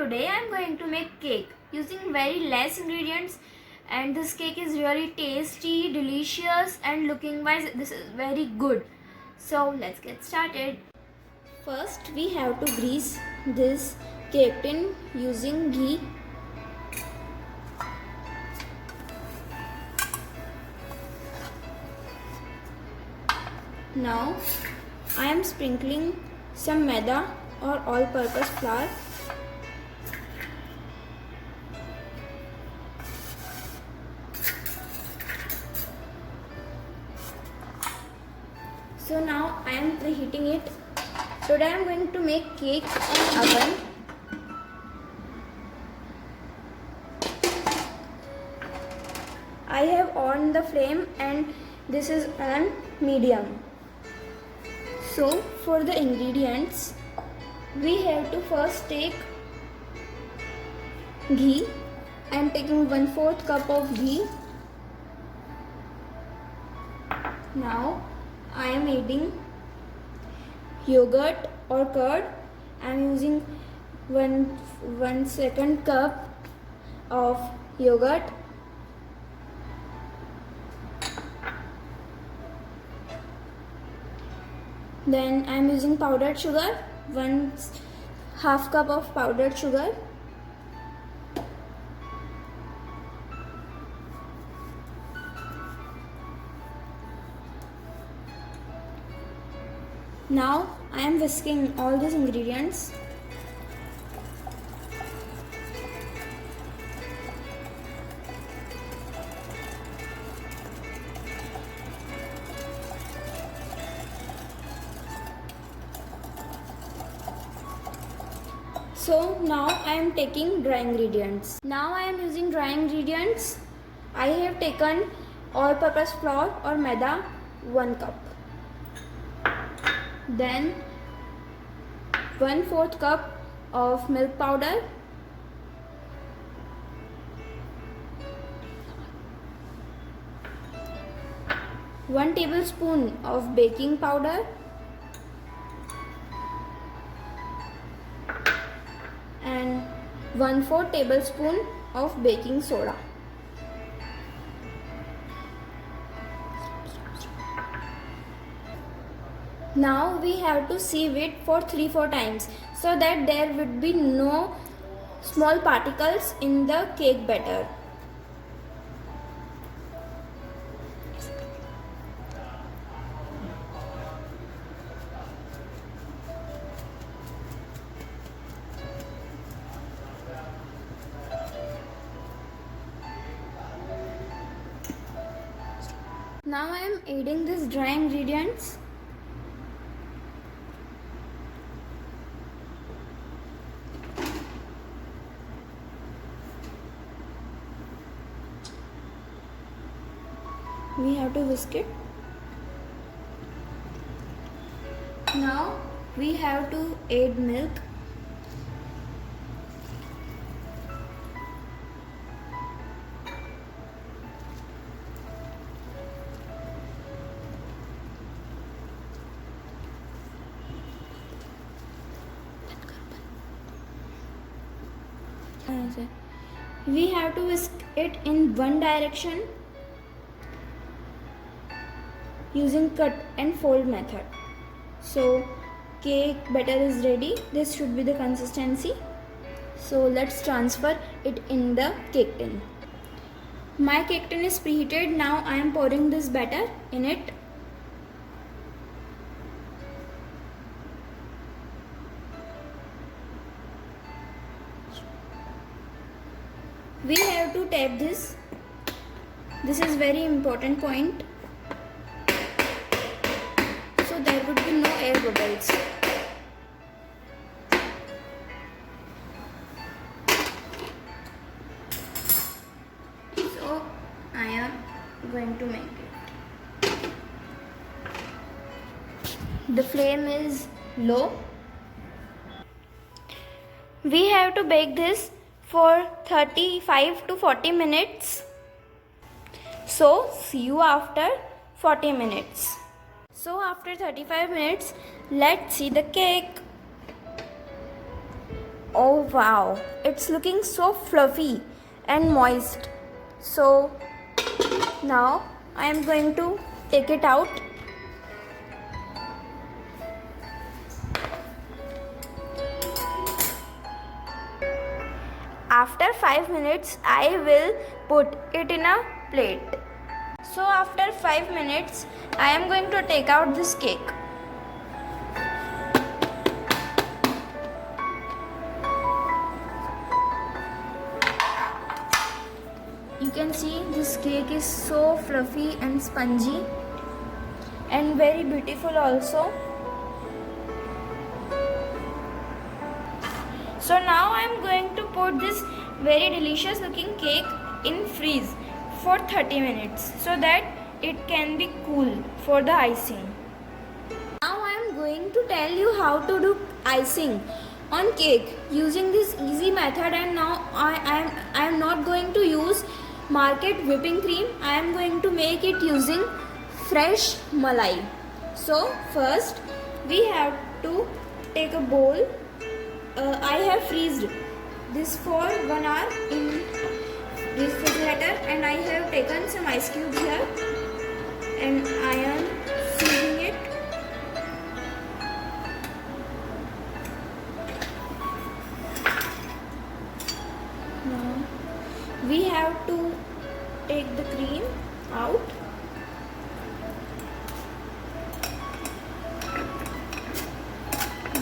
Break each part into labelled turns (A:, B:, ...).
A: today I am going to make cake using very less ingredients, and this cake is really tasty, delicious, and looking wise this is very good. So let's get started. First we have to grease this cake tin using ghee. Now I am sprinkling some maida or all-purpose flour. So now I am preheating it. Today I am going to make cake in oven. I have on the flame and this is on medium. So for the ingredients, we have to first take ghee. I am taking 1/4 cup of ghee. Now I am adding yogurt or curd. I am using 1/2 cup of yogurt. Then I am using powdered sugar, 1/2 cup of powdered sugar. Now I am whisking all these ingredients. So now I am taking dry ingredients. Now I am using dry ingredients. I have taken all-purpose flour or maida 1 cup. Then 1/4 cup of milk powder. One tablespoon of baking powder. And 1/4 tablespoon of baking soda. Now we have to sieve it for 3-4 times so that there would be no small particles in the cake batter. Now I am adding these dry ingredients. We have to whisk it. Now we have to add milk. We have to whisk it in one direction using cut and fold method. So cake batter is ready. This should be the consistency. So let's transfer it in the cake tin. My cake tin is preheated. Now I am pouring this batter in it. We have to tap this. This is very important point. So there would be no air bubbles. So I am going to make it. The flame is low. We have to bake this for 35 to 40 minutes. So see you after 40 minutes. So after 35 minutes, let's see the cake. Oh wow, it's looking so fluffy and moist. So now I am going to take it out. After 5 minutes, I will put it in a plate. So after 5 minutes, I am going to take out this cake. You can see this cake is so fluffy and spongy and very beautiful also. So now I am going to put this very delicious looking cake in freeze for 30 minutes so that it can be cool for the icing. Now I am going to tell you how to do icing on cake using this easy method, and now I am not going to use market whipping cream. I am going to make it using fresh malai. So first we have to take a bowl. I have freezed this for 1 hour in this refrigerator, and I have taken some ice cubes here and I am sealing it. Now we have to take the cream out.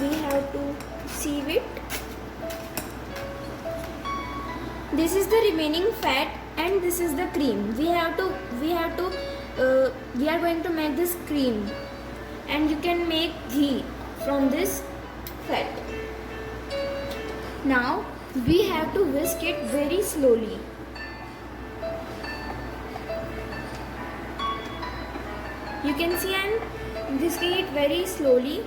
A: We have to sieve it. This is the remaining fat and this is the cream. We are going to make this cream, and you can make ghee from this fat. Now we have to whisk it very slowly. You can see I am whisking it very slowly.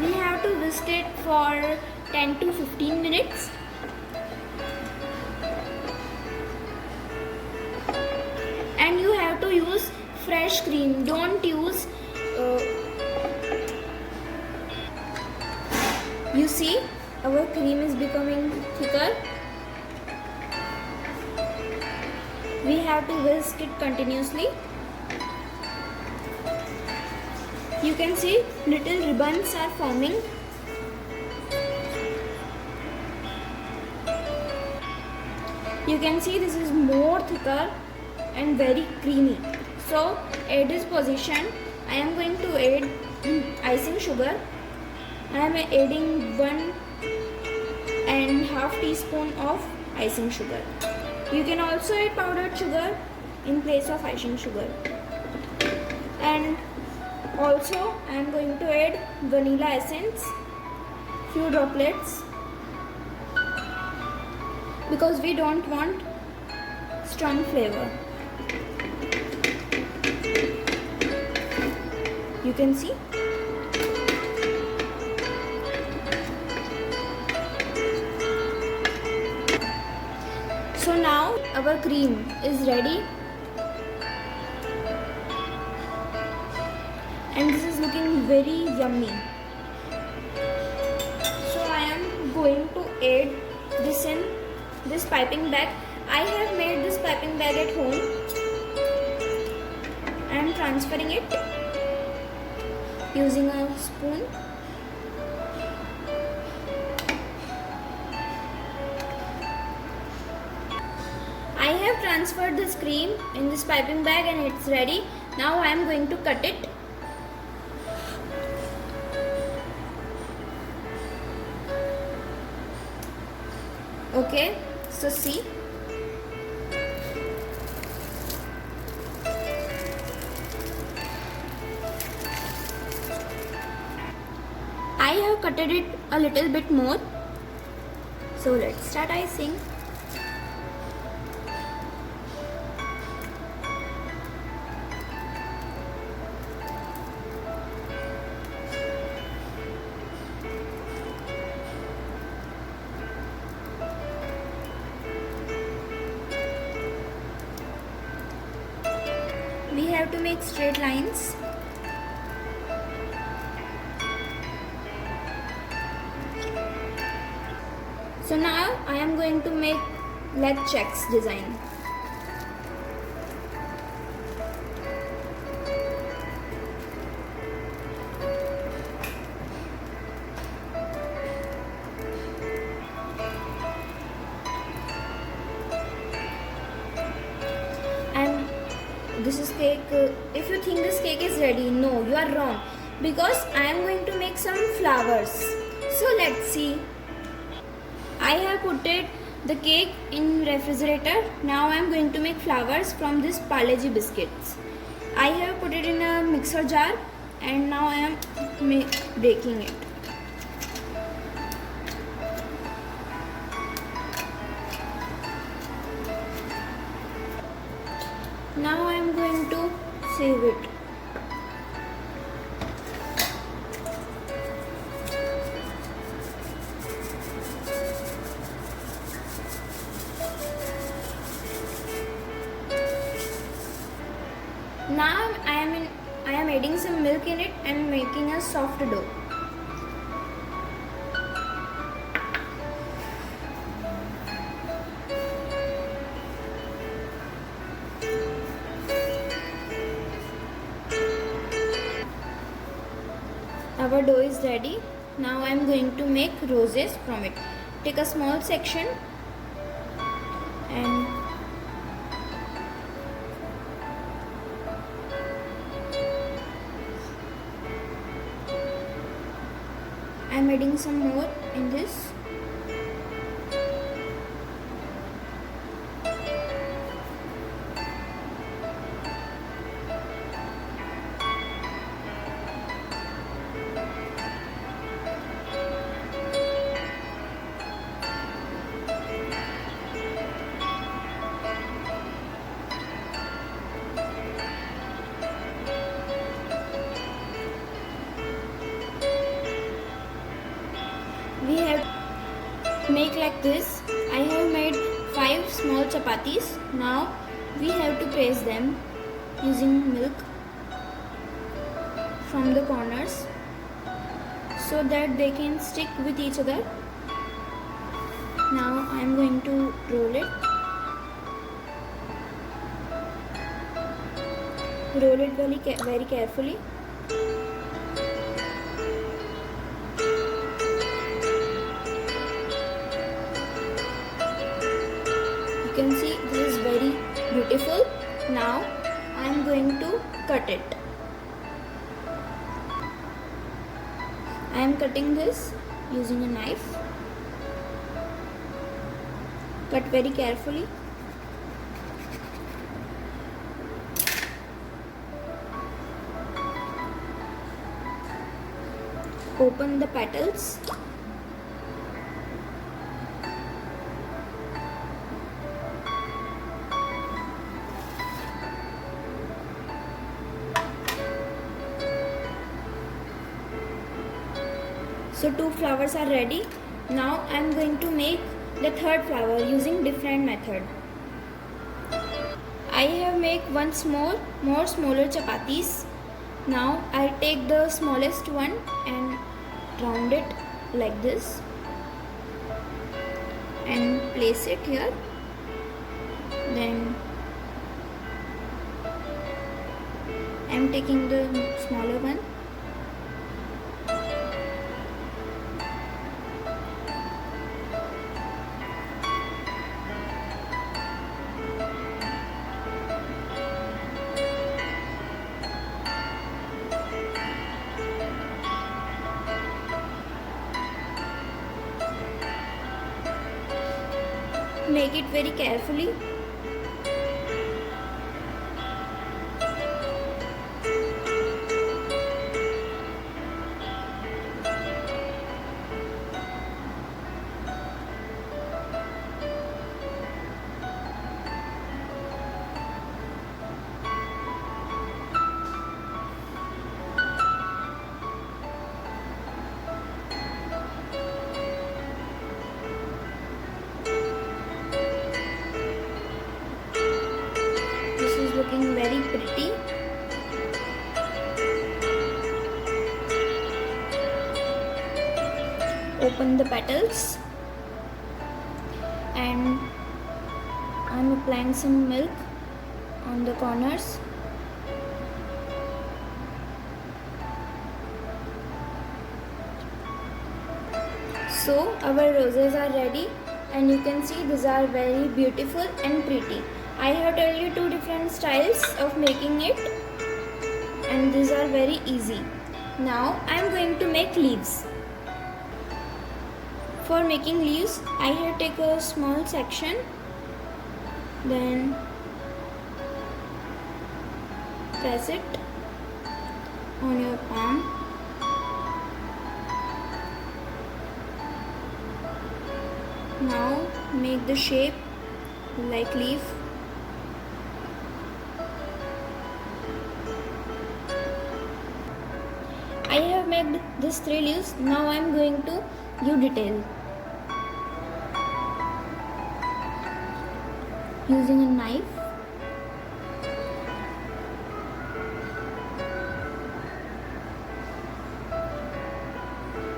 A: We have to whisk it for 10 to 15 minutes. And you have to use fresh cream. Don't use you see our cream is becoming thicker. We have to whisk it continuously. You can see little ribbons are forming. You can see this is more thicker and very creamy. So at this position I am going to add icing sugar. I am adding 1.5 teaspoon of icing sugar. You can also add powdered sugar in place of icing sugar. And also I am going to add vanilla essence, few droplets, because we don't want strong flavor. You can see. So now our cream is ready, and this is looking very yummy. So I am going to add this in this piping bag. I have made this piping bag at home. I am transferring it using a spoon. I have transferred this cream in this piping bag and it's ready. Now I am going to cut it. Okay, so see. I have cutted it a little bit more. So let's start icing. We have to make straight lines. So now I am going to make like checks design. And this is cake. If you think this cake is ready, no, you are wrong, because I am going to make some flowers. So let's see. I have put the cake in refrigerator. Now I am going to make flowers from this Parle-G biscuits. I have put it in a mixer jar and now I am baking it. Now I am going to save it. Now I am adding some milk in it and making a soft dough. Our dough is ready. Now I am going to make roses from it. Take a small section and I am adding some more in this. We have make like this. I have made 5 small chapatis. Now we have to press them using milk from the corners so that they can stick with each other. Now I am going to roll it. Roll it very carefully. You can see this is very beautiful. Now I am going to cut it. I am cutting this using a knife. Cut very carefully. Open the petals. So 2 flowers are ready. Now I am going to make the third flower using different method. I have made one more smaller chapatis. Now I take the smallest one and round it like this and place it here. Then I am taking the smaller one. Make it very carefully. Looking very pretty. Open the petals. applying some milk on the corners. So our roses are ready, and you can see these are very beautiful and pretty. I have told you two different styles of making it, and these are very easy. Now I am going to make leaves. For making leaves, I have take a small section, then press it on your palm. Now make the shape like leaf. I have made these 3 leaves. Now I am going to give detail using a knife.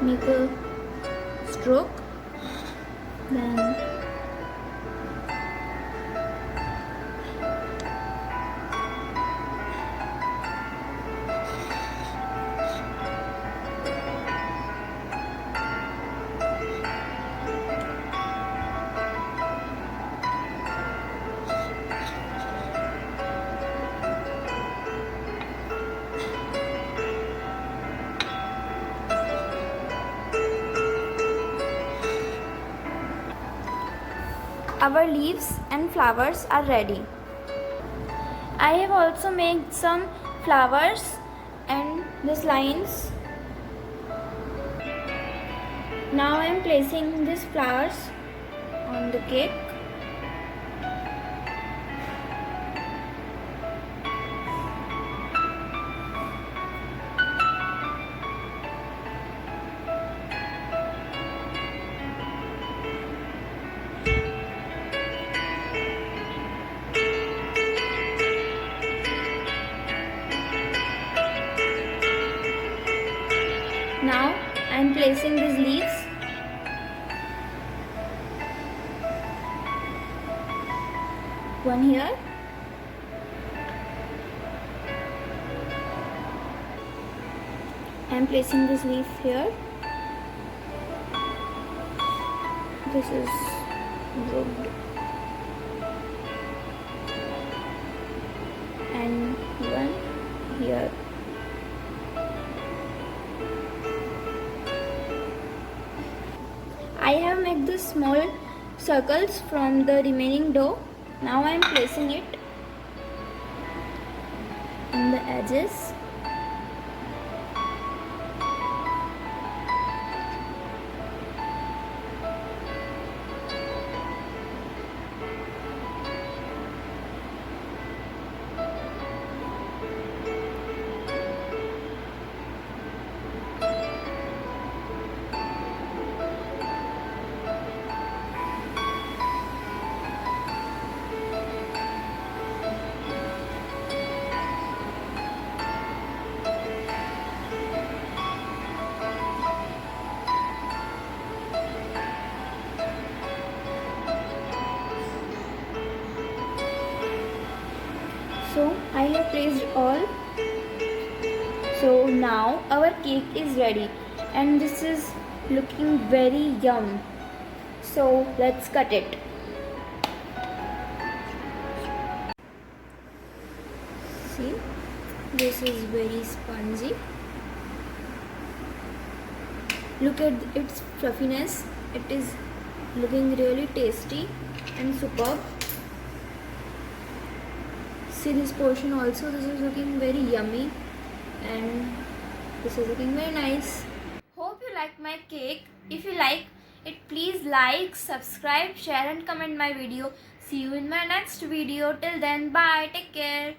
A: Make a stroke, then our leaves and flowers are ready. I have also made some flowers and these lines. Now I am placing these flowers on the cake. Now I am placing these leaves. One here. I am placing this leaf here. This is wood. And one here. I have made the small circles from the remaining dough. Now I am placing it in the edges. So I have placed all. So now our cake is ready, and this is looking very yum. So let's cut it. See, this is very spongy. Look at its fluffiness. It is looking really tasty and superb. See this portion also, this is looking very yummy, and this is looking very nice. Hope you like my cake. If you like it, please like, subscribe, share and comment my video. See you in my next video. Till then, bye, take care.